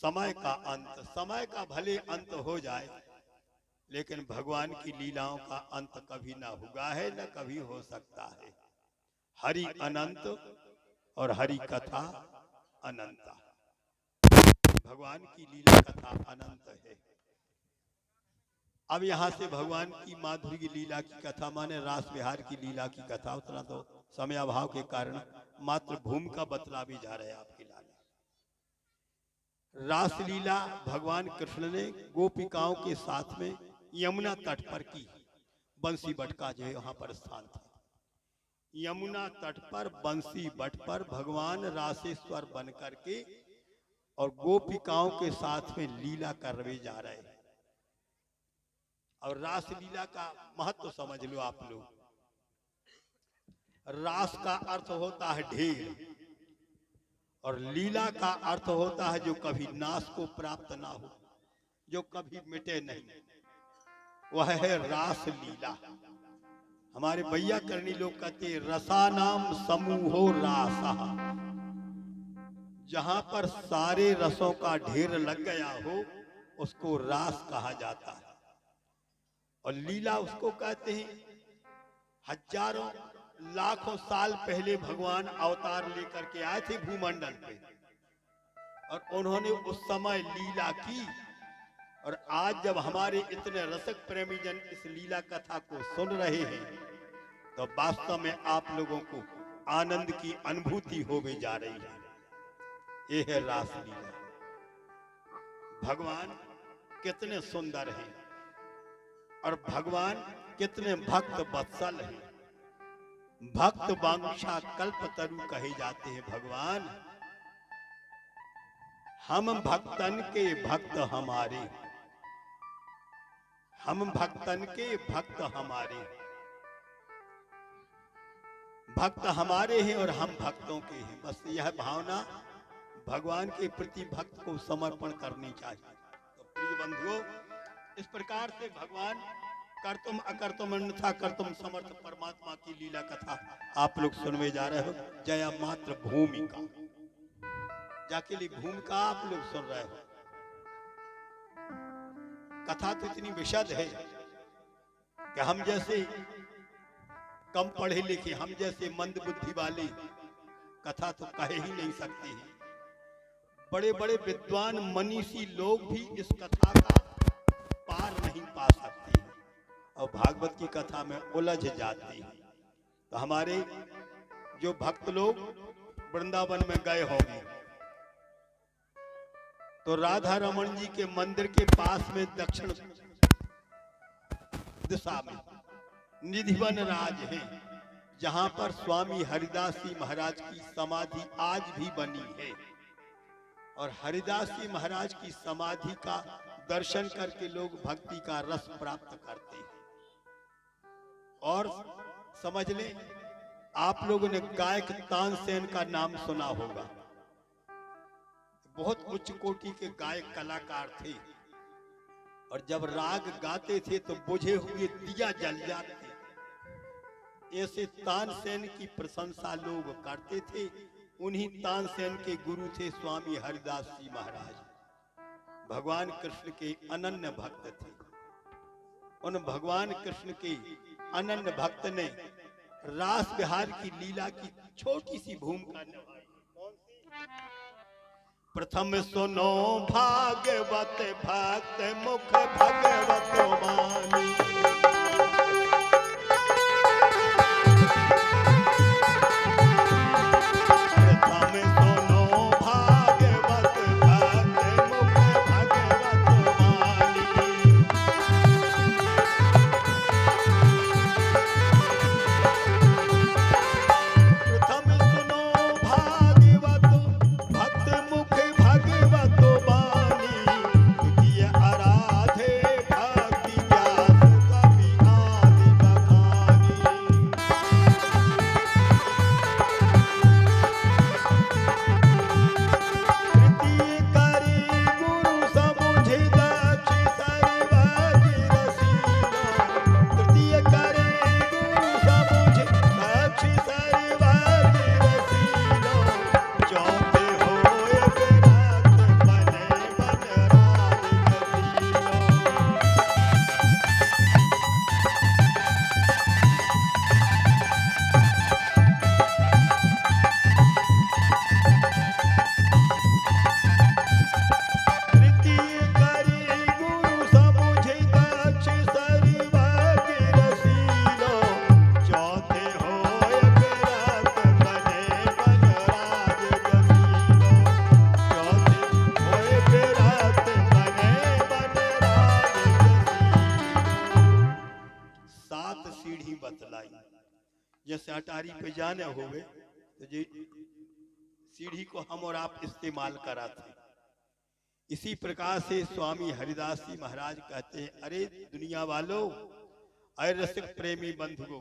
समय का अंत, समय का भले अंत हो जाए लेकिन भगवान की लीलाओं का अंत कभी ना हुआ है, न कभी हो सकता है। हरि अनंत और हरि कथा अनंता। भगवान की लीला कथा अनंत है। अब यहाँ से भगवान की माधुरी की लीला की कथा माने रास विहार की लीला की कथा, उतना तो समय अभाव के कारण मात्र भूमिका बतला भी जा रहे हैं आपके लाने। रासलीला भगवान कृष्ण ने गोपिकाओं के साथ में यमुना तट पर की। बंसी बट का जो है वहां पर स्थान था। यमुना तट पर बंसी बट पर भगवान रासेश्वर बन करके और गोपिकाओं के साथ में लीला करवे जा रहे हैं। और रासलीला का महत्व समझ लो आप लोग। रास का अर्थ होता है ढेर और लीला का अर्थ होता है जो कभी नाश को प्राप्त ना हो, जो कभी मिटे नहीं, वह है रास लीला। हमारे भैया करनी लोग कहते रसा नाम समूहो रासा। जहां पर सारे रसों का ढेर लग गया हो उसको रास कहा जाता है। और लीला उसको कहते हैं हजारों लाखों साल पहले भगवान अवतार लेकर के आए थे भूमंडल पे और उन्होंने उस समय लीला की। और आज जब हमारे इतने रसक प्रेमी जन इस लीला कथा को सुन रहे हैं तो वास्तव में आप लोगों को आनंद की अनुभूति होवे जा रही है। ये है रासलीला। भगवान कितने सुंदर हैं और भगवान कितने भक्त वत्सल हैं। भक्त वांछा कल्पतरु कहे जाते हैं भगवान। हम भक्तन के भक्त हमारे, हम भक्तन के भक्त हमारे। भक्त हमारे हैं और हम भक्तों के हैं। बस यह भावना भगवान के प्रति भक्त को समर्पण करनी चाहिए। तो प्रिय बंधुओं, इस प्रकार से भगवान कर्तुम अकर्तुम अन्यथा कर्तुम समर्थ परमात्मा की लीला कथा आप लोग सुनवे जा रहे हो। जया मात्र भूमिका, जाके लिए भूमिका आप लोग सुन रहे हो। कथा तो इतनी विशद है कि हम जैसे कम पढ़े लिखे, हम जैसे मंद बुद्धि वाले कथा तो कह ही नहीं सकते हैं। बड़े बड़े विद्वान मनीषी लोग भी इस कथा का पार नहीं पा सकते हैं और भागवत की कथा में उलझ जाते हैं। तो हमारे जो भक्त लोग वृंदावन में गए होंगे तो राधा रमन जी के मंदिर के पास में दक्षिण दिशा में निधिवन राज है, जहां पर स्वामी हरिदास जी महाराज की समाधि आज भी बनी है। और हरिदास जी महाराज की समाधि का दर्शन करके लोग भक्ति का रस प्राप्त करते हैं। और समझ लें, आप लोगों ने गायक तानसेन का नाम सुना होगा। बहुत उच्च कोटि के गायक कलाकार थे और जब राग गाते थे तो बुझे हुए दिया जल जाते। ऐसे तानसेन की प्रशंसा लोग करते थे। उन्हीं तानसेन के गुरु थे स्वामी हरिदास जी महाराज। भगवान कृष्ण के अनन्य भक्त थे। उन भगवान कृष्ण के अनन्य भक्त ने रास विहार की लीला की छोटी सी भूमिका निभाई। कौन सी? प्रथम सुनो भागवत भक्त मुख भगवत वाणी। अटारी पे जाने होवे तो जी सीढ़ी को हम और आप इस्तेमाल कराते। इसी प्रकार से स्वामी हरिदास जी महाराज कहते हैं, अरे दुनिया वालों, अरे रसिक प्रेमी बंधुओं,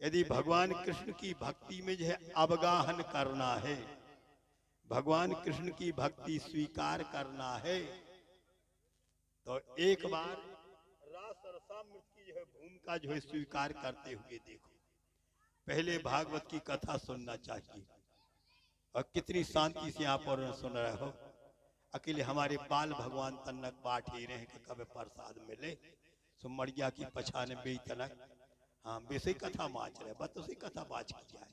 यदि भगवान कृष्ण की भक्ति में जो है अवगाहन करना है, भगवान कृष्ण की भक्ति स्वीकार करना है, तो एक बार रास रसामृत की जो है भूमिका जो है स्वीकार करते हुए देखो। पहले भागवत की कथा सुनना चाहिए और कितनी शांति से आप और सुन रहे हो। अकेले हमारे बाल भगवान तनक बाट ही रहे कि कब प्रसाद मिले सुमरिया की पछाने बे तनक। हाँ बेसे कथा माच रहे, बस उसी कथा बाच की जाए।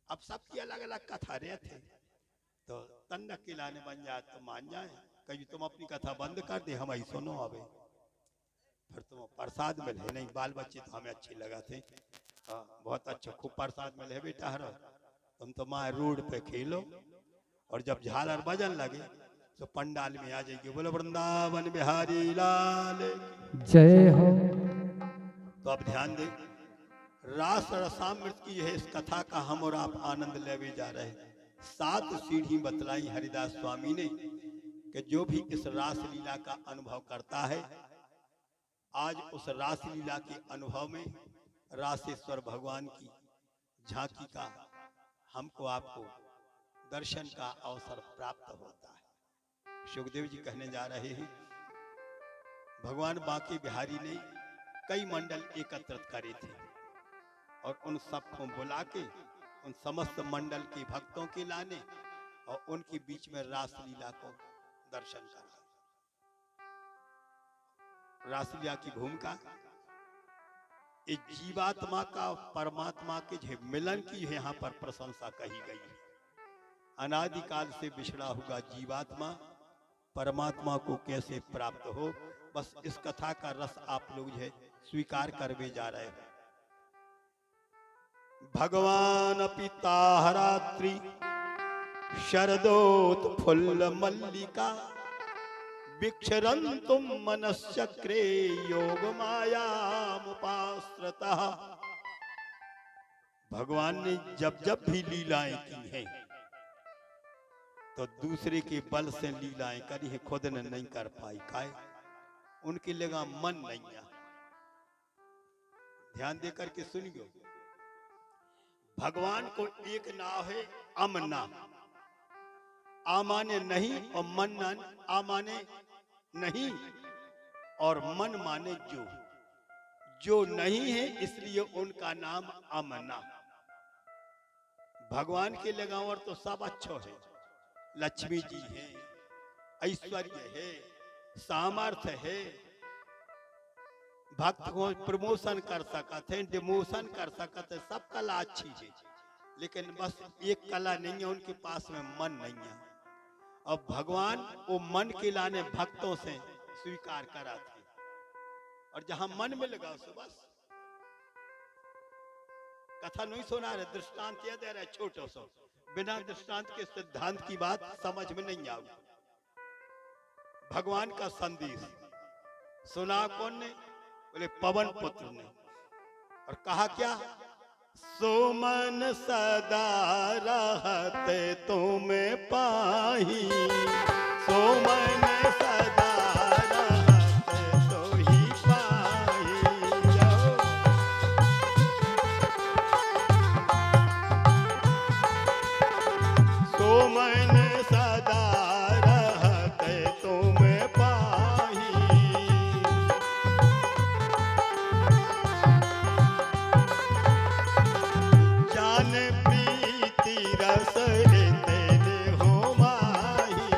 अब सबकी अलग अलग कथा रहे थे, तो तन्नक के लाने बन जाए तो मान जाए, कभी तुम अपनी कथा बंद कर दे, हम ही सुनो आवे, फिर तुम प्रसाद मिले। नहीं बाल बच्चे तो हमें अच्छे लगा थे। हाँ बहुत अच्छा, खूब प्रसाद मिले बेटा। हरो तुम तो माँ रोड पे खेलो और जब झालर बजन लगे तो पंडाल में आ जाएगी, बोलो वृंदावन बिहारी लाल जय हो। तो अब ध्यान दे, रास रसामृत की है इस कथा का हम और आप आनंद लेवे जा रहे हैं। 7 सीढ़ी बतलाई हरिदास स्वामी ने कि जो भी इस रास लीला का अनुभव करता है, आज उस रास लीला के अनुभव में रासेश्वर भगवान की झांकी का हमको आपको दर्शन का अवसर प्राप्त होता है। सुखदेव जी कहने जा रहे हैं, भगवान बांके बिहारी ने कई मंडल एकत्रित करे थे और उन सबको बुला के उन समस्त मंडल के भक्तों के लाने और उनके बीच में रासलीला को दर्शन करना। रासलीला की भूमिका इस जीवात्मा का परमात्मा के जो मिलन की है यहाँ पर प्रशंसा कही गई है। अनादिकाल से बिछड़ा हुआ जीवात्मा परमात्मा को कैसे प्राप्त हो, बस इस कथा का रस आप लोग जो है स्वीकार करवे जा रहे हैं। भगवान पिता हरात्रि शरदोत फुल्ल मल्लिका विक्षरन्तुम मनश्चक्रे योग मायामुपाश्रितः। भगवान ने जब जब भी लीलाएं की हैं तो दूसरे के बल से लीलाएं करी है, खुद ने नहीं कर पाई। काहे? उनके लगा मन नहीं है। ध्यान देकर के सुनियो, भगवान को एक नाव है अमना, आमाने नहीं और मन आमाने नहीं और मन माने जो नहीं है, इसलिए उनका नाम अमना। भगवान के लगावर तो सब अच्छो है, लक्ष्मी जी है, ऐश्वर्य है, सामर्थ्य है, भक्त को प्रमोशन कर सकते हैं, डिमोशन कर सकते हैं, सब कला अच्छी है, लेकिन बस एक कला नहीं है उनके पास में, मन नहीं है। अब भगवान वो मन के लाने भक्तों से स्वीकार करा थे और जहां मन में लगा सो बस। कथा नहीं सुना रहे, दृष्टांत ये दे रहे छोटो सो, बिना दृष्टांत के सिद्धांत की बात समझ में नहीं आऊ। भगवान का संदेश सुना कौन ने? बोले पवन पुत्र ने। और कहा क्या? सोमन सदा रहते तुम्हें पाही, सोमन सदा रहते तो ही पाही। सोमन सदा रहते तुम्हें पाही, जान प्रीति रस तेरे हो माही,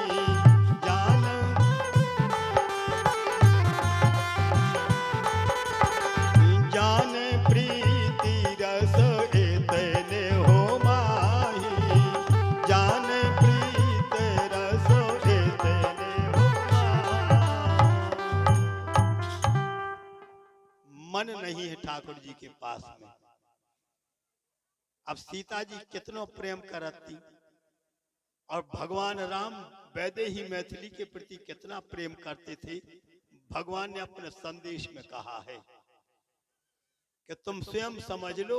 जान प्रीति रस तेरे हो माही, जान प्रीति रस तेरे हो माही। मन नहीं है ठाकुर जी के पास में। अब सीता जी कितनो प्रेम करती और भगवान राम वैदेही मैथिली के प्रति कितना प्रेम करते थे। भगवान ने अपने संदेश में कहा है कि तुम स्वयं समझ लो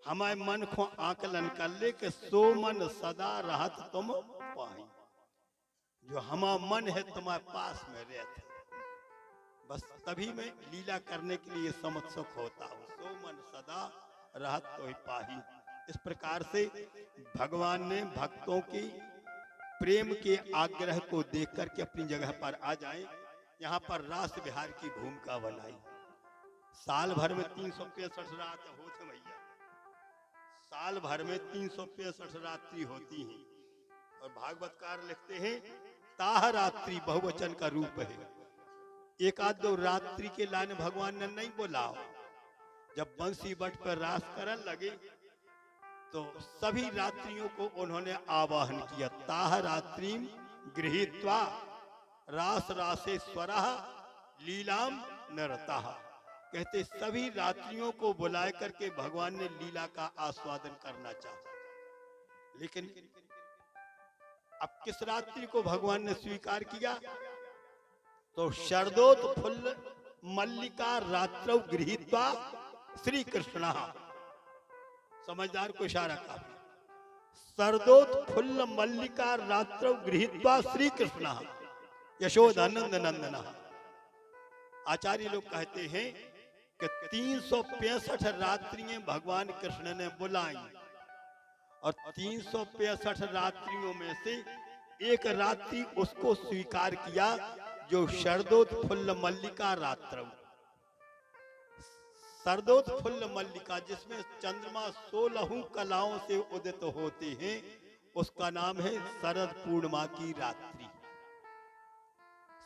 हमारे मन को आकलन कर ले कि सो मन सदा रहत तुम पाई। जो हमारा मन है तुम्हारे पास में रहते, बस तभी मैं लीला करने के लिए समत्सुक होता हूँ। सो मन सदा रहत तो पाही। इस प्रकार से भगवान ने भक्तों की प्रेम के आग्रह को देख करके अपनी जगह पर आ जाएं, यहाँ पर रास विहार की भूमिका बनाई। साल भर में 365 रात होते भैया, साल भर में 365 रात्रि होती हैं। और भागवतकार लिखते हैं ताह रात्रि बहुवचन का रूप है। एक आध दो रात्रि के लाने भगवान ने नहीं बोला। जब बंसी बट पर रास करन लगे तो सभी रात्रियों को उन्होंने आवाहन किया। ताह रात्रि गृहीत्वा रास रासेश्वर लीलाम नरता। कहते सभी रात्रियों को बुलाए करके भगवान ने लीला का आस्वादन करना चाहा। लेकिन अब किस रात्रि को भगवान ने स्वीकार किया? तो शरदोत फुल्ल मल्लिका रात्रौ गृहीत्वा श्री कृष्ण। समझदार को इशारा काफी। शरदोत फुल्ल मल्लिका रात्रौ गृहीत्वा श्री कृष्ण यशोदानंद नंदन। आचार्य लोग कहते हैं कि 365 रात्रियां भगवान कृष्ण ने बुलाई और 365 रात्रियों में से एक रात्रि उसको स्वीकार किया जो शरदोत्फुल्ल मल्लिका रात्र। शरदोत्फुल्ल मल्लिका जिसमें चंद्रमा 16 कलाओं से उदित होते हैं, उसका नाम है शरद पूर्णिमा की रात्रि।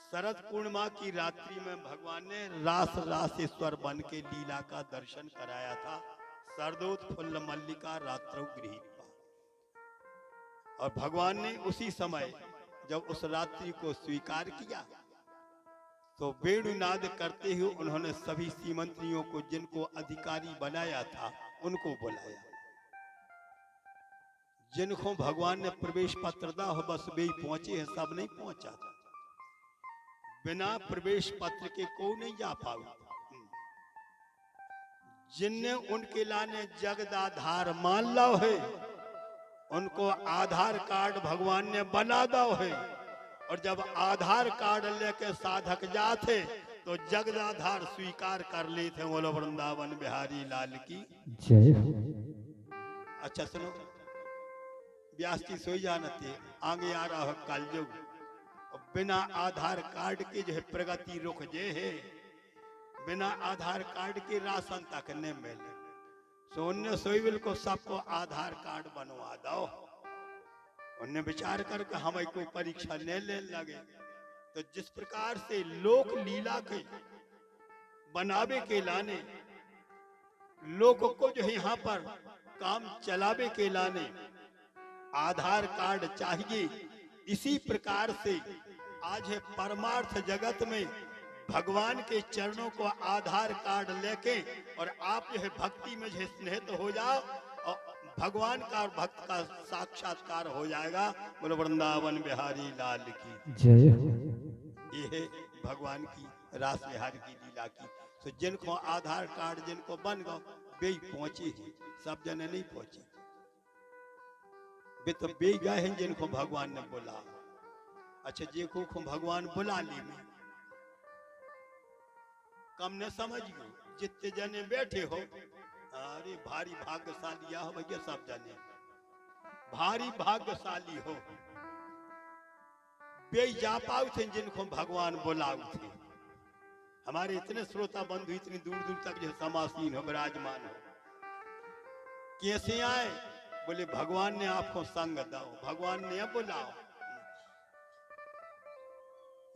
शरद पूर्णिमा की रात्रि में भगवान ने रास रासेश्वर बन के लीला का दर्शन कराया था। शरदोत्फुल्ल मल्लिका रात्रौ गृहीत्वा। और भगवान ने उसी समय जब उस रात्रि को स्वीकार किया तो वेणुनाद करते हुए उन्होंने सभी सीमंत्रियों को जिनको अधिकारी बनाया था उनको बुलाया। जिनको भगवान ने प्रवेश पत्र दा हो बस वे पहुंचे हैं, सब नहीं पहुंचा था। बिना प्रवेश पत्र के को नहीं जा पाओ। जिनने उनके लाने जगदाधार मान लो है उनको आधार कार्ड भगवान ने बना दो है। और जब आधार कार्ड लेके साधक जाते तो जगदाधार स्वीकार कर लेते। बोलो वृंदावन बिहारी लाल की जय। अच्छा सुनो, व्यास जी सोई जानते आगे आ रहा है कलयुग। बिना आधार कार्ड के जो है प्रगति रुक जे है। बिना आधार कार्ड के राशन तक नहीं मिले। सोन्य सोईविल को सबको आधार कार्ड बनवा दो। उन्हें विचार करके हमें को परीक्षा ले लगे। तो जिस प्रकार से लोक लीला के बनावे के लाने लोक को जो है यहाँ पर काम चलावे के लाने आधार कार्ड चाहिए, इसी प्रकार से आज है परमार्थ जगत में भगवान के चरणों को आधार कार्ड लेके और आप जो है भक्ति में जो स्नेहित हो जाओ और भगवान का और भक्त का साक्षात्कार हो जाएगा। बोलो वृंदावन बिहारी लाल की जय। ये है भगवान की रास विहार की लीला की। तो जिनको आधार कार्ड जिनको बन गो वे पहुंचे हैं, सब जने नहीं पहुंचे। वे तो बे गए हैं जिनको भगवान ने बोला। अच्छा देखो भगवान बुला ली में कम न समझियो। जितने जने बैठे हो अरे भारी भाग्यशाली हो भैया, सब जने भारी भाग्यशाली हो। बे जा पाओ थे जिनको भगवान बुलाओ थे। हमारे इतने श्रोता बंधु इतनी दूर दूर तक जो समासीन हो विराजमान हो, कैसे आए? बोले भगवान ने आपको संग दो, भगवान ने बुलाओ।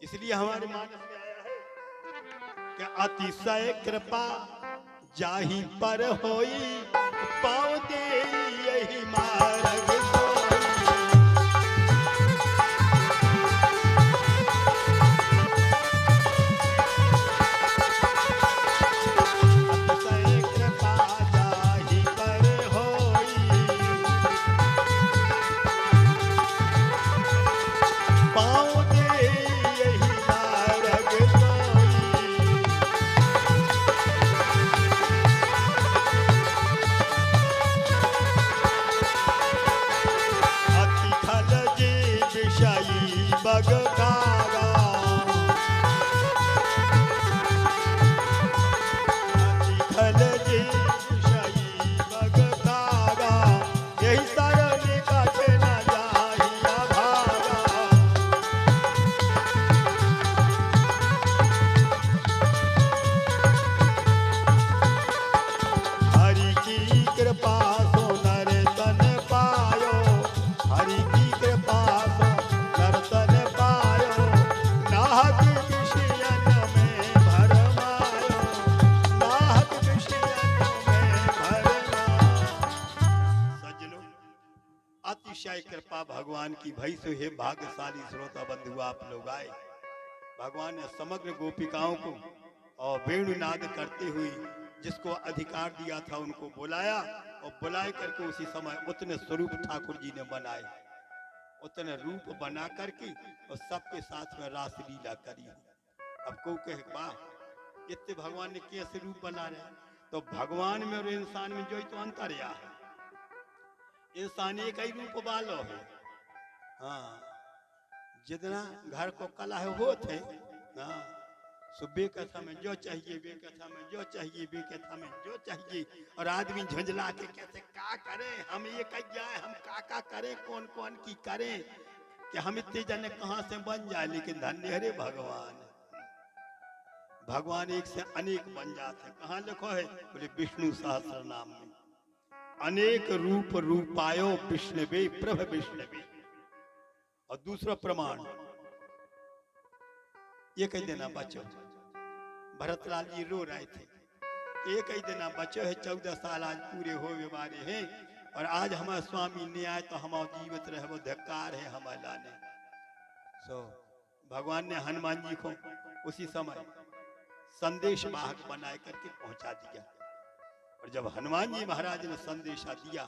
इसलिए हमारे मानस में आया है कि अतिशय कृपा जाहि पर होई पाँव दे यही मार्ग सोई। अतिशय कृपा जाहि पर होई पाँव दे यही मार्ग सोई। अतिशय कृपा भगवान की भई सो हे भाग्यशाली श्रोता बंधु आप लोग आए। भगवान ने समग्र गोपिकाओं को और वेणुनाद करते हुए जिसको अधिकार दिया था उनको बुलाया और बुलाए करके उसी समय उतने स्वरूप ठाकुर जी ने बनाए, उतने रूप बना करके और सबके साथ में रासलीला करी। अब को कहे वाह इतने भगवान ने कैसे रूप बना रहे, तो भगवान में और इंसान में जो तो अंतर या है, इंसान एक ही रूप वालो है। हाँ जितना घर को कला है वो थे। हाँ सुबह कथा में जो चाहिए वे कथा में जो चाहिए वे कथा में जो चाहिए, और आदमी झुंझला के कैसे का करे, हम ये कह जाए हम का करें, कौन कौन की करें कि हम इतने जने कहां से बन जाए। लेकिन धन्य हरे भगवान, भगवान एक से अनेक बन जाते। कहाँ लिखो है, बोले विष्णु सहस्त्र नाम में अनेक रूप रूपायो विष्णवे प्रभ विष्णवे। और दूसरा प्रमाण ये कह देना बच्चों, भरतलाल जी रो रहे थे कि ये कह देना बच्चों है 14 साल आज पूरे हो वाले हैं और आज हमारे स्वामी ने आए तो हम जीवित रहे वो धिक्कार है हमारे लाने। सो भगवान ने हनुमान जी को उसी समय संदेश वाहक बनाए करके पहुंचा दिया। और जब हनुमान जी महाराज ने संदेशा दिया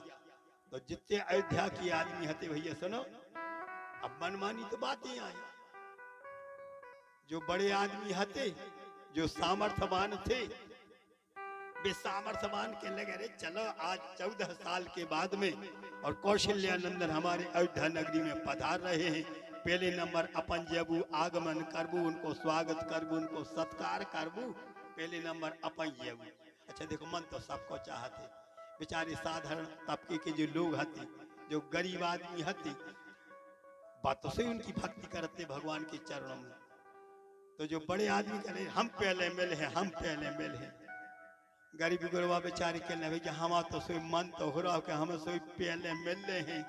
तो जितने अयोध्या के आदमी हते भैया सुनो, अब मनमानी तो बातें आई। जो बड़े आदमी हते जो सामर्थ्यवान थे वे सामर्थ्यवान के लगे रे चलो आज 14 साल के बाद में और कौशल्यानंदन हमारे अयोध्या नगरी में पधार रहे हैं। पहले नंबर अपन जेबू आगमन करबू, उनको स्वागत करबू, उनको सत्कार करबू, पहले नंबर अपन जेबू। अच्छा देखो मन तो सबको चाहते, बेचारे साधारण तबके के जो लोग हते जो गरीब आदमी हते बातों से उनकी भक्ति करते भगवान के चरणों में। तो जो बड़े आदमी कहे हम पहले मिले हैं हम पहले मिले हैं, गरीब गुरबा बेचारे के लगे कि हम तो सोई मन तो हो रहा कि हम सोई पहले मिल रहे हैं,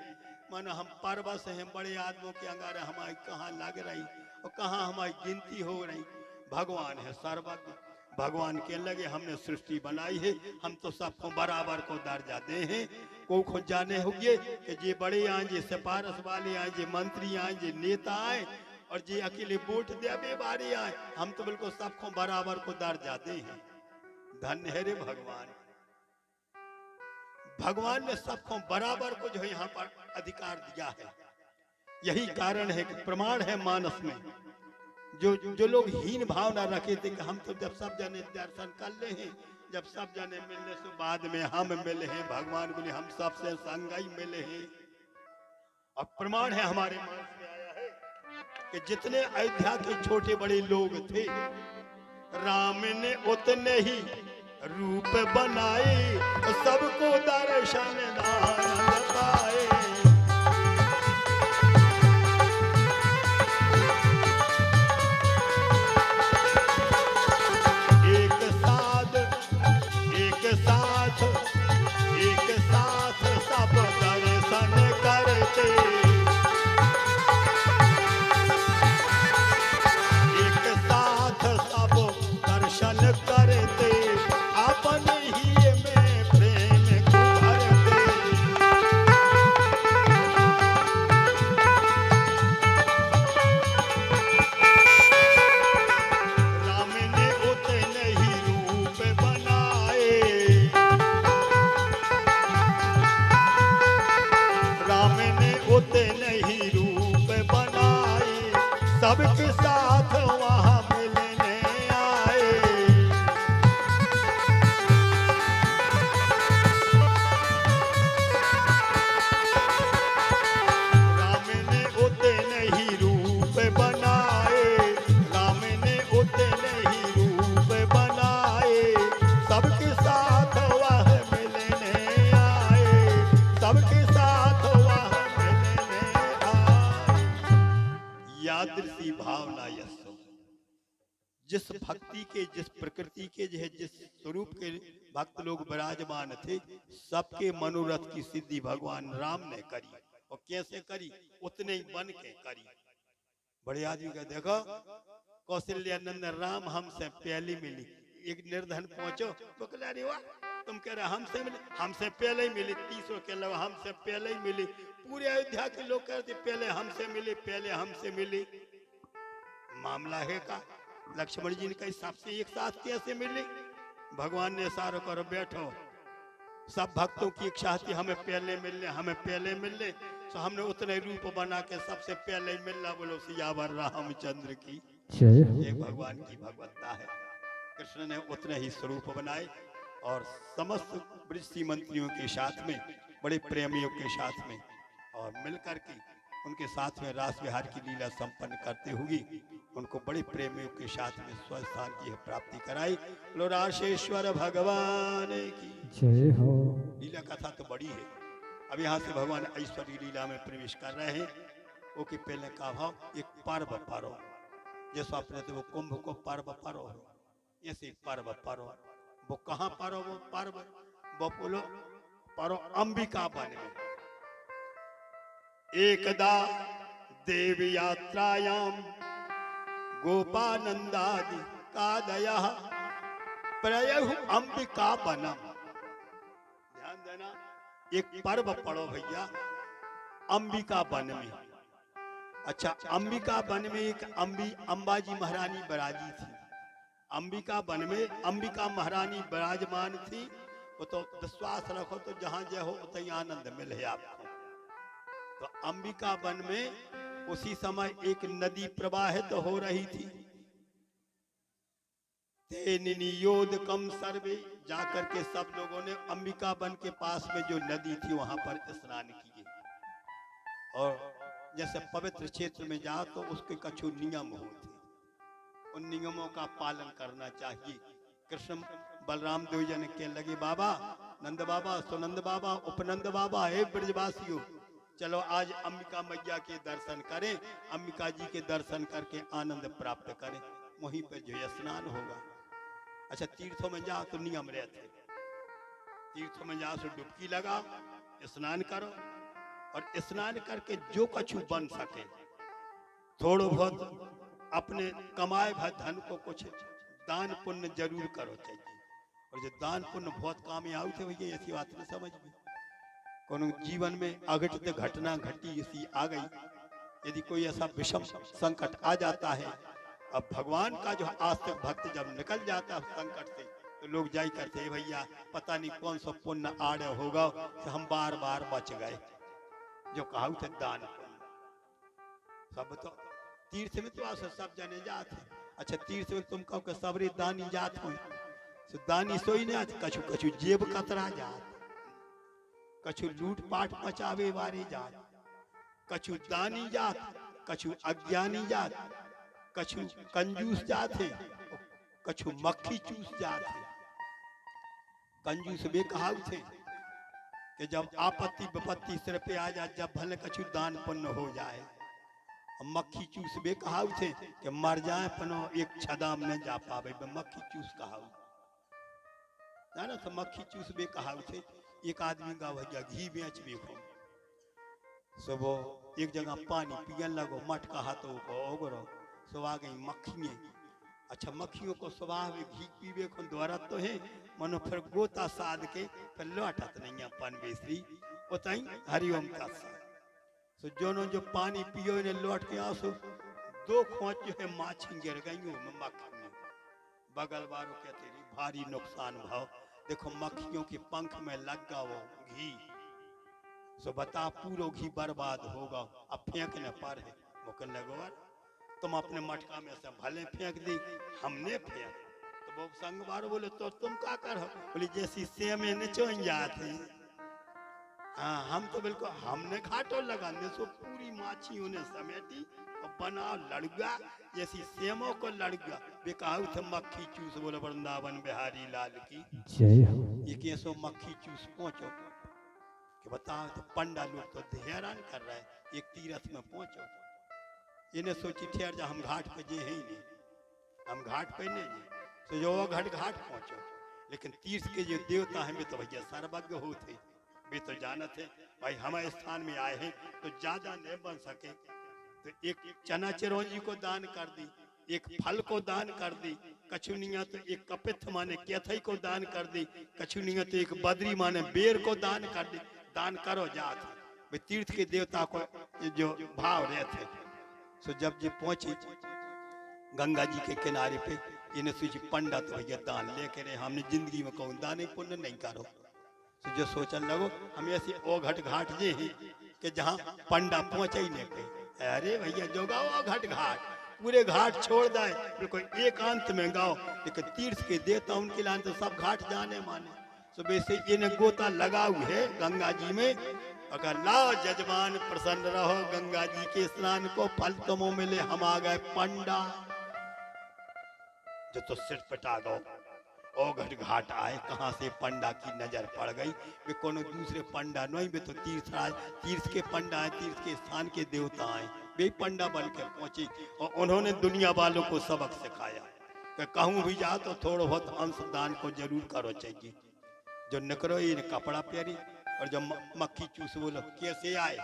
मानो हम परवश हैं बड़े आदमियों के अंगार हमारी कहाँ लग रही और कहाँ हमारी गिनती हो रही। भगवान है सर्वज्ञ, भगवान के लगे हमने सृष्टि बनाई है, हम तो सबको बराबर को दर्जा दे हैं। को खुद जाने होंगे कि जे बड़े आए जे सिफारस वाले आए जे मंत्री आए जे नेता आए और जे अकेले वोट दे बारे आए, हम तो बिल्कुल सबको बराबर को दर्जा दे हैं। धन्य है रे भगवान, भगवान ने सबको बराबर को जो यहाँ पर अधिकार दिया है। यही कारण है कि प्रमाण है मानस में जो लोग हीन भावना रखे थे कि हम तो जब सब जने दर्शन कर ले हैं, जब सब जने मिलने से बाद में हम मिले हैं, भगवान बोले हम सबसे संग ही मिले हैं। और प्रमाण है हमारे मानस में आया है कि जितने अयोध्या के छोटे बड़े लोग थे राम ने उतने ही रूप बनाए, सबको दर्शन दान पाए। एक साथ सब दर्शन करते, एक साथ सब दर्शन करते, अपने ही में प्रेम को भरते। राम ने उतने ही रूप बनाए, राम ने उतने ही रूप बनाए, सबके साथ वहां मिलने आए। राम ने उतने ही रूप बनाए, राम ने उतने ही रूप बनाए, सबके साथ वह मिलने आए, सबके साथ वह मिलने आए। यादृशी भावना यस्सो, जिस भक्ति के जिस प्रकृति के जो है जिस स्वरूप के भक्त लोग विराजमान थे सबके मनोरथ की सिद्धि भगवान राम ने करी। और कैसे करी, उतने ही बन के करी। बड़े आदमी का देखो कौशल्यानंदन राम हमसे पहले मिली, एक निर्धन पहुंचो तो कह अरे वाह तुम कह रहे हमसे मिले, हमसे पहले ही मिली, तीसरों के अलावा हमसे पहले ही मिली, पूरे अयोध्या के लोग कहते पहले हमसे मिले, पहले हमसे मिले। मामला है का लक्ष्मण जी ने कहा सबसे एक साथ कैसे मिले? भगवान ने इशारा करो बैठो, सब भक्तों की इच्छा थी हमें पहले मिलने, हमें पहले मिलने, तो हमने उतने रूप बना के सबसे पहले मिलना। बोलो सियावर रामचंद्र की एक भगवान की भगवत्ता है। कृष्ण ने उतने ही स्वरूप बनाए और समस्त वृष्टि मंत्रियों के साथ में, बड़े प्रेमियों के साथ में और मिलकर के उनके साथ में रास विहार की लीला संपन्न करते हुए उनको बड़े प्रेमियों के साथ में स्वस्थान की प्राप्ति कराई। लो राशेश्वर भगवान की जय हो। लीला कथा तो बड़ी है। अब यहाँ से भगवान ऐश्वर्य लीला में प्रवेश कर रहे हैं। वो कि पहले का भाव एक पर्व पारो, जैसे आपने तो वो कुंभ को पर्व पारो है, ऐसे पर्व पारो। वो कहाँ पारो? वो पर्व वो बोलो पारो अंबिका वन में। एकदा देव यात्रायाम गोपानंदादि कादयः प्रयहु अंबिका वनम। ध्यान देना, एक पर्व पढ़ो भैया अंबिका वन में। अच्छा, अंबिका वन में एक अंबाजी महारानी विराजी थी। अंबिका वन में अंबिका महारानी विराजमान थी। वो तो विश्वास रखो तो जहां जय हो उतनी आनंद मिले आपको। तो अंबिका वन में उसी समय एक नदी प्रवाहित हो रही थी। तेनियोदकम सर्वे, जाकर के सब लोगों ने अंबिका वन के पास में जो नदी थी वहां पर स्नान किए। और जैसे पवित्र क्षेत्र में जाओ तो उसके कछु नियम होते, उन नियमों का पालन करना चाहिए। कृष्ण बलराम देव जी ने कहने लगे बाबा नंद बाबा, सुनंद बाबा, उपनंद बाबा, हे ब्रजवासियों, चलो आज अंबिका मैया के दर्शन करें, अंबिका जी के दर्शन करके आनंद प्राप्त करें। वहीं पर जो स्नान होगा। अच्छा, तीर्थों में जाओ तो नियम रहते, तीर्थों में जाओ तो डुबकी लगाओ, स्नान करो और स्नान करके जो कछु बन सके थोड़ा बहुत अपने कमाए भर धन को कुछ दान पुण्य जरूर करो चाहिए। और जो दान पुण्य बहुत काम में आउते भैया, ऐसी बात न समझ में। कोनो जीवन में अघटित घटना घटी ऐसी आ गई, यदि कोई ऐसा विषम संकट आ जाता है, अब भगवान का जो आस्तिक भक्त जब निकल जाता है संकट से, तो लोग जाई करते हैं भैया पता नहीं कौन सा पुण्य आड़े होगा कि हम बार बार बच गए। जो कहा थे दान पुण्य, सब तो तीर्थ में तो आसो सब जाने जाते। अच्छा, तीर्थ में तुम कहो कि सबरे दानी जात हो, तो दानी सोई ने कछु कछु जेब कतरा जात, कछु लूट पाट मचावे वाले जात, कछु दानी जात, कछु अज्ञानी जात, कछु कंजूस जात है, कछु मक्खी चूस जात है। कंजूस वे कहावत थे कि जब आपत्ति विपत्ति सिर पे आ जाए, जब भले कछु दान पुण्य हो जाए। मक्खी चूस वे कहावत थे कि मर जाए पनो एक छदाम न जा पावे, मक्खी चूस कहावत जाना। तो मक्खी चूस वे कहावत थे। एक आदमी का भैया घी बेच बेखो, सुबह एक जगह पानी पियन लगो, मटका हाथों को ओगरो, सो आ गई मक्खियां। अच्छा, मक्खियों को स्वभाव घी पीवे को द्वारा तो है, मनो फिर गोता साध के फिर लौटत नहीं अपन बेसरी उतई हरिओम का सा। सो जोनो जो पानी पियो ने लौट के आसो, दो खोच जो है माछी गिर गई में मक्खी में। बगल वालों कहते रही भारी नुकसान भाव, देखो मक्खियों के पंख में लग गया वो घी, सो बता पूरा घी बर्बाद होगा। अब फेंकने पर है मुकन लगो, तुम अपने मटका में से भले फेंक दी, हमने फेंक। तो वो संगवार बोले तो तुम क्या कर? बोली जैसी सेम चोन जाते। हाँ, हम तो बिल्कुल हमने घाटो लगाने सो पूरी माछियों ने समेटी और बना लड़गा जैसी सेमों को लड़गा। बेकाऊ थे मक्खी चूस, बोले वृंदावन बिहारी लाल की जय हो। ये कैसो मक्खी चूस पहुंचो कि बताओ, तो पंडा लोग तो हैरान कर रहा है, एक तीर्थ में पहुंचो। इन्हें सोची ठहर जा, हम घाट पे जे ही नहीं, हम घाट पे नहीं, तो जो घाट पहुंचो। लेकिन तीर्थ के जो देवता हैं वे तो भैया सर्वज्ञ होते, वे तो जानत है भाई हमारे स्थान में आए हैं तो ज्यादा नहीं बन सके, तो एक चना चिरौंजी को दान कर दी, एक फल को दान कर दी, कछुनिया तो एक कपित्थ माने केथई को दान कर दी, कछुनिया तो एक बद्री माने बेर को दान कर दी। दान करो जात, वे तीर्थ के देवता को जो भाव रहे थे। सो जब ये पहुंची गंगा जी के किनारे पे, इन्हें सोची पंडित भैया दान लेके रहे, हमने जिंदगी में कहूँ दान पुण्य नहीं करो। तो जो सोचने लगो हम ऐसे ओ घट घाट जे हैं कि जहाँ पंडा पहुंचे ही नहीं पे। अरे भैया जो गाओ घट घाट, पूरे घाट छोड़ दाए, बिल्कुल एकांत में गाओ, लेकिन तीर्थ के देवता उनके लान तो सब घाट जाने माने। तो वैसे इन्हें गोता लगाऊ है गंगा जी में, अगर लाओ जजमान प्रसन्न रहो, गंगा जी के स्नान को फल तुमो मिले, हम आ गए पंडा। जो तो सिर पटा गो ओ घट घाट आए, कहाँ से पंडा की नजर पड़ गई। वे कोनो दूसरे पंडा नहीं, वे तो तीर्थ के पंडा है, तीर्थ के स्थान के देवता हैं। वे पंडा बन के पहुंचे और उन्होंने दुनिया वालों को सबक सिखाया कि कहूँ भी जाओ तो थोड़ा बहुत अंश दान को जरूर करो चाहिए। जो नकरो ये कपड़ा पहरी, और जो मक्खी चूस बोलो कैसे आए।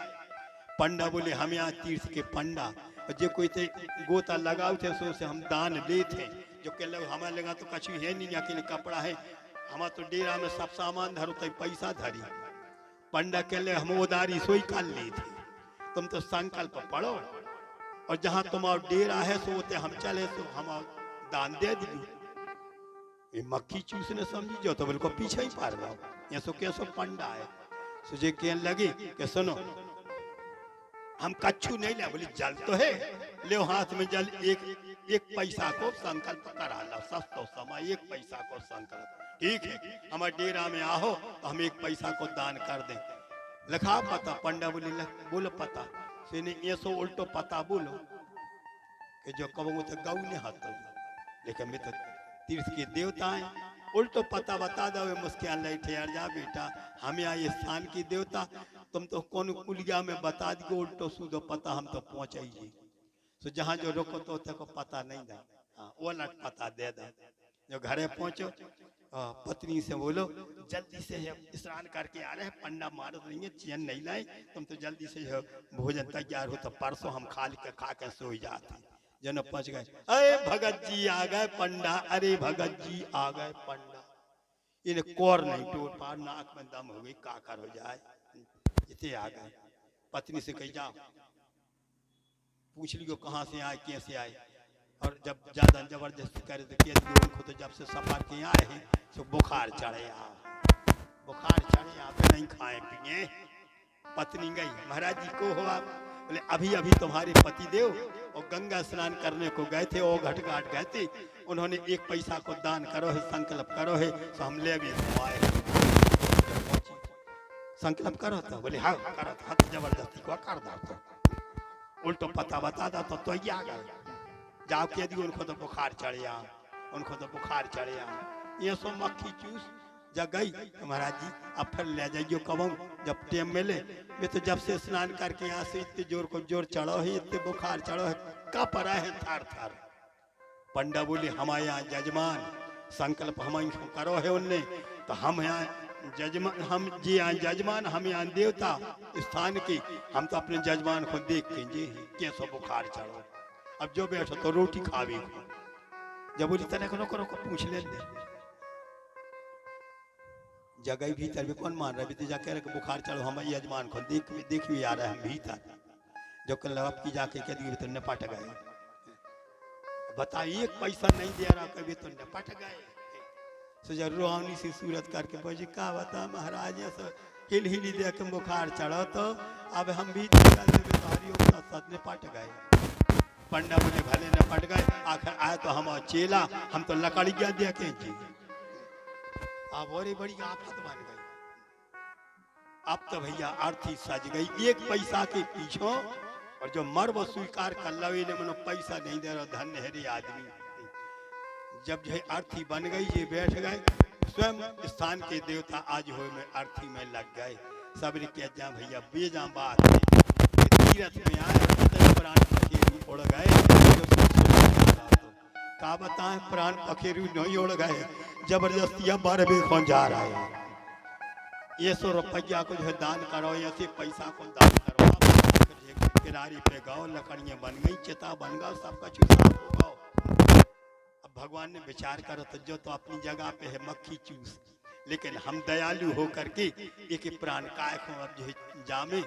पंडा बोले हम यहाँ तीर्थ के पंडा, और जो कोई थे गोता लगाओ थे सो से हम दान लेते। जो कह लो हमें लगा तो कछु है नहीं, अकेले कपड़ा है, हमारा तो डेरा में सब सामान धरो तो पैसा धरी। पंडा कह ले हम उदारी सोई कर ली थी, तुम तो संकल्प पढ़ो और जहाँ तुम्हारा डेरा है सो हम चले सो हम दान दे दी। ये मक्खी चूस ने समझी जो तो बिल्कुल पीछे ही पार रहा, ये सो कैसो पंडा है। सुझे कहने लगे कि सुनो हम कच्छू नहीं ले, बोले जल तो है, ले हाथ में जल, एक पैसा को संकल्प करा लो, सस्तो समय 1 पैसा को संकल्प, ठीक है हमारे डेरा में आओ तो हम 1 पैसा को दान कर दें। लिखा पता, पंडा बोले बोलो पता, सीने ये सो उल्टो पता बोलो कि जो कहूँ तो गऊ ने हाथ, लेकिन मैं तो तीर्थ के देवता हैं, उल्टो पता बता दो। मुस्किन नहीं ठहर जा बेटा, हम यहाँ ये स्थान की देवता, तुम तो कौन कुलिया में बता दी उल्टो सूदो पता, हम तो पहुंचे ही। तो जहाँ जो रोको तो को पता नहीं था, हाँ वो लट पता दे दो। जो घरे पहुंचो पत्नी से बोलो जल्दी से स्नान करके आ रहे हैं, पंडा मारत नहीं है, चैन नहीं लाए, तुम तो जल्दी से भोजन तैयार हो तो परसों हम खा के सो जाते। जन पहुंच गए, अरे भगत जी आ गए पंडा, अरे भगत जी आ गए पंडा। इन्हें कोर नहीं टूट पार, नाक में दम हो गई, काकर हो जाए, इतने आ गए। पत्नी से कही जाओ पूछ लियो कहाँ से आए कैसे आए, और जब ज्यादा जबरदस्ती करे तो कह दियो उनको तो जब से सफर के आए हैं तो बुखार चढ़े आप नहीं खाए पिए। पत्नी गई, महाराज जी को हुआ, बोले अभी अभी तुम्हारे पति देव और गंगा स्नान करने को गए थे, ओ घट घाट गए थे, उन्होंने 1 पैसा को दान करो है, संकल्प करो है, तो हम ले भी आए। संकल्प करो तो बोले हाँ करो, हाथ जबरदस्ती को कर दो, उल्टो पता बता दो तो ही आ गए। जाओ कह दियो उनको तो बुखार चढ़े ये सो मक्खी चूस जब गई तो महाराज जी अब फिर ले जाइयो कबू जब टेम मिले। मैं तो जब से स्नान करके यहाँ से इतने जोर को जोर चढ़ो है, इतने बुखार चढ़ो है, कप रहा है थार। पंडा बोले हमारे यहाँ जजमान संकल्प हम करो है उनने, तो हम यहाँ जजमान, हम जी यहाँ जजमान, हम यहाँ देवता स्थान के, हम तो अपने जजमान को देख के जी कैसो बुखार चढ़ो, अब जो बैठो तो रोटी खावे। जब बोली तरह को पूछ ले जगह भीतर भी कौन मान रहा है, जाके बुखार चढ़ो हम यजमान को देख भी आ रहा है हम भीतर, जो कल अब की जाके कह दिए तो निपट गए। बता 1 पैसा नहीं दे रहा, कभी तो निपट गए। तो जरूर सी सूरत करके बोझे का बता महाराज हिल दे के बुखार चढ़ो, तो अब हम भी निपट गए। पंडा बोले भले निपट गए, आखिर आए तो हम चेला, हम तो लकड़िया दे के जी, अब और बड़ी आफत बन गई। अब तो भैया अर्थी सज गई 1 पैसा के पीछों, और जो मर्व स्वीकार कर लवे ने मनो पैसा नहीं दे रहा, धन्य है रे आदमी। जब जो अर्थी बन गई ये बैठ गए, स्वयं स्थान के देवता आज हो में अर्थी में लग गए। सबरी कह जा भैया बेजा बात तीरथ में आए प्राण पखेरु उड़ गए, का बताएं प्राण पखेरु नहीं उड़ गए, जबरदस्ती बारहवें खों जा रहा है। ये 100 रुपया को जो है दान करो, ऐसे पैसा को दान करो, किनारे पे गाओ, लकड़ियां बन गई, चिता बन गया, सबका चूसा हो गया। अब भगवान ने विचार करो तो जो तो अपनी जगह पे है मक्खी चूस, लेकिन हम दयालु होकर के एक प्राण काय को अब जो जामे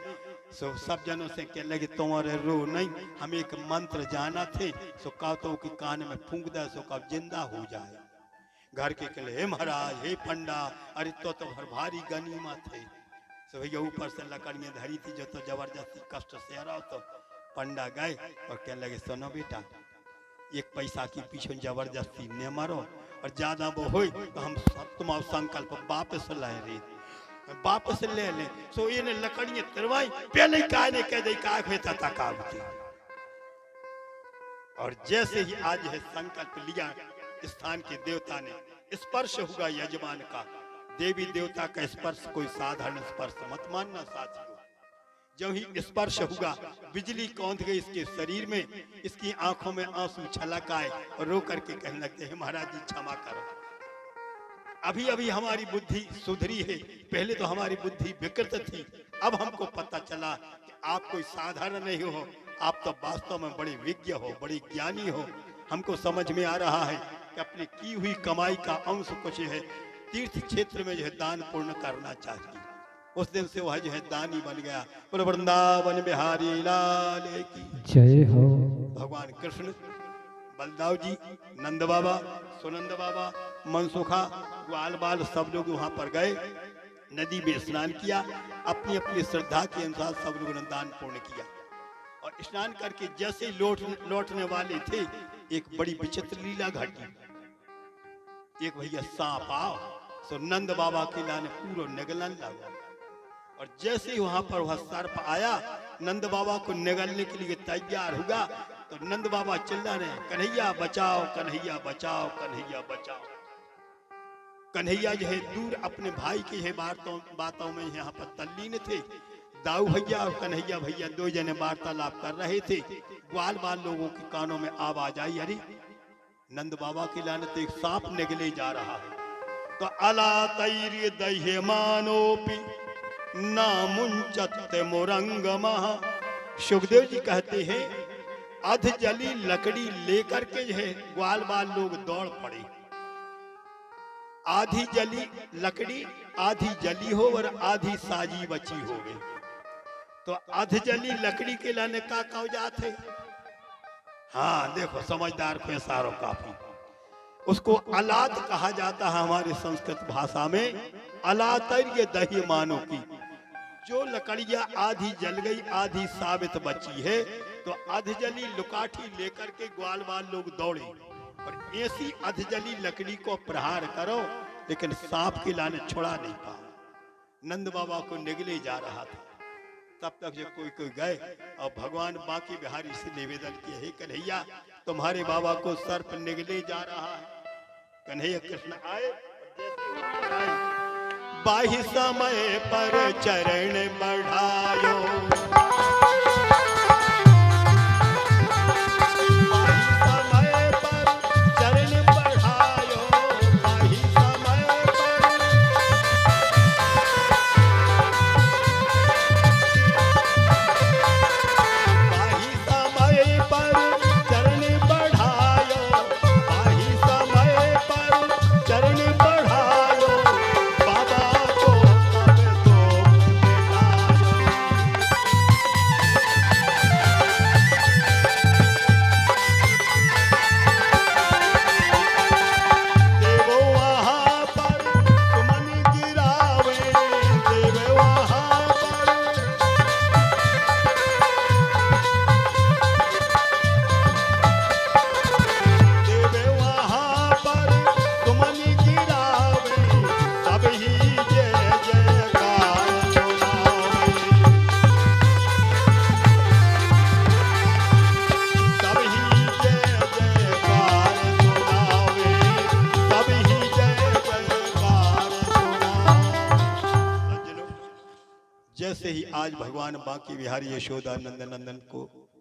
सो सब जनों से कह लगे तुम्हारे रो नहीं, हम एक मंत्र जाना थे सो कहा तो कि कान में फूंक दे सो कब जिंदा हो जाए। घर के कहले हे महाराज हे पंडा, अरे तो भर भारी गनीमत थे। सो भैया ऊपर से लकड़ियां धरी थी जो तो जबरदस्ती कष्ट से रहा। तो पंडा गए और कहने लगे सुनो बेटा, एक पैसा की पीछे जबरदस्ती न मारो और ज्यादा वो हो तो हम सब तुम्हारा संकल्प वापस लाए रे, वापस ले ले। सो ये लकड़ियां तरवाई पहले काय ने कह दे काय होता तकावती। और जैसे ही आज है संकल्प लिया स्थान के देवता ने, स्पर्श हुआ यजमान का। देवी देवता का स्पर्श कोई साधारण स्पर्श मत मानना साथियों। जब ही स्पर्श हुआ बिजली कौंध गई इसके शरीर में, इसकी आंखों में आंसू छलक आए और रो करके कहने लगते हैं महाराज जी क्षमा करो, अभी अभी हमारी बुद्धि सुधरी है, पहले तो हमारी बुद्धि विकृत थी। अब हमको पता चला कि आप कोई साधारण नहीं हो, आप तो वास्तव में बड़े विज्ञ हो, बड़े ज्ञानी हो। हमको समझ में आ रहा है कि अपनी की हुई कमाई का अंश कुछ है तीर्थ क्षेत्र में जो है दान पूर्ण करना चाहिए। उस दिन से वह जो है दानी बन गया। बोलो वृंदावन बिहारी लाल की जय हो। भगवान कृष्ण, बलदाव जी, नंद बाबा, सुनंद बाबा, मनसुखा, ग्वाल बाल सब लोग वहां पर गए, नदी में स्नान किया, अपनी अपनी श्रद्धा के अनुसार सब लोगों ने दान पूर्ण किया। और स्नान करके जैसे लौटने वाले थे एक बड़ी विचित्र लीला घटी। एक भैया सांप आओ सो नंद बाबा के लाने पूरा निगलन लगा। और जैसे ही वहां पर वह सर्प आया नंद बाबा को निगलने के लिए तैयार हुआ तो नंद बाबा चिल्ला रहे कन्हैया बचाओ, कन्हैया बचाओ, कन्हैया बचाओ। कन्हैया जो है दूर अपने भाई के है बातों में यहाँ पर तल्लीन थे। दाऊ भैया और कन्हैया भैया दो जने वार्तालाप कर रहे थे। ग्वाल बाल लोगों के कानों में आवाज आई, अरे नंद बाबा के लाने तो एक सांप निगले जा रहा है। तो अला तैर्य दह्य मानोपि नामुंचत मोरंगमः। सुखदेव जी कहते हैं अध जली लकड़ी लेकर के जो है ग्वाल बाल लोग दौड़ पड़े। आधी जली लकड़ी, आधी जली हो और आधी साजी बची हो गई। तो अध जली लकड़ी के लाने का कागजात है। हाँ देखो समझदार पैसारों काफी, उसको अलात कहा जाता है हमारी संस्कृत भाषा में। अलातर्य दही मानो की जो लकड़ियां आधी जल गई आधी साबित बची है तो अधजली लुकाठी लेकर के ग्वाल बाल लोग दौड़े और ऐसी अधजली लकड़ी को प्रहार करो, लेकिन सांप के लाने छोड़ा नहीं पाओ। नंद बाबा को निगले जा रहा था, तब तक जब कोई गए और भगवान बांके बिहारी से निवेदन किए, हे कन्हैया तुम्हारे बाबा को सर्प निगले जा रहा है। कन्हैया कृष्ण आए, बाहि समय पर चरण बढ़ायो, जैसे ही आज भगवान बांके बिहारी यशोदा नंदन को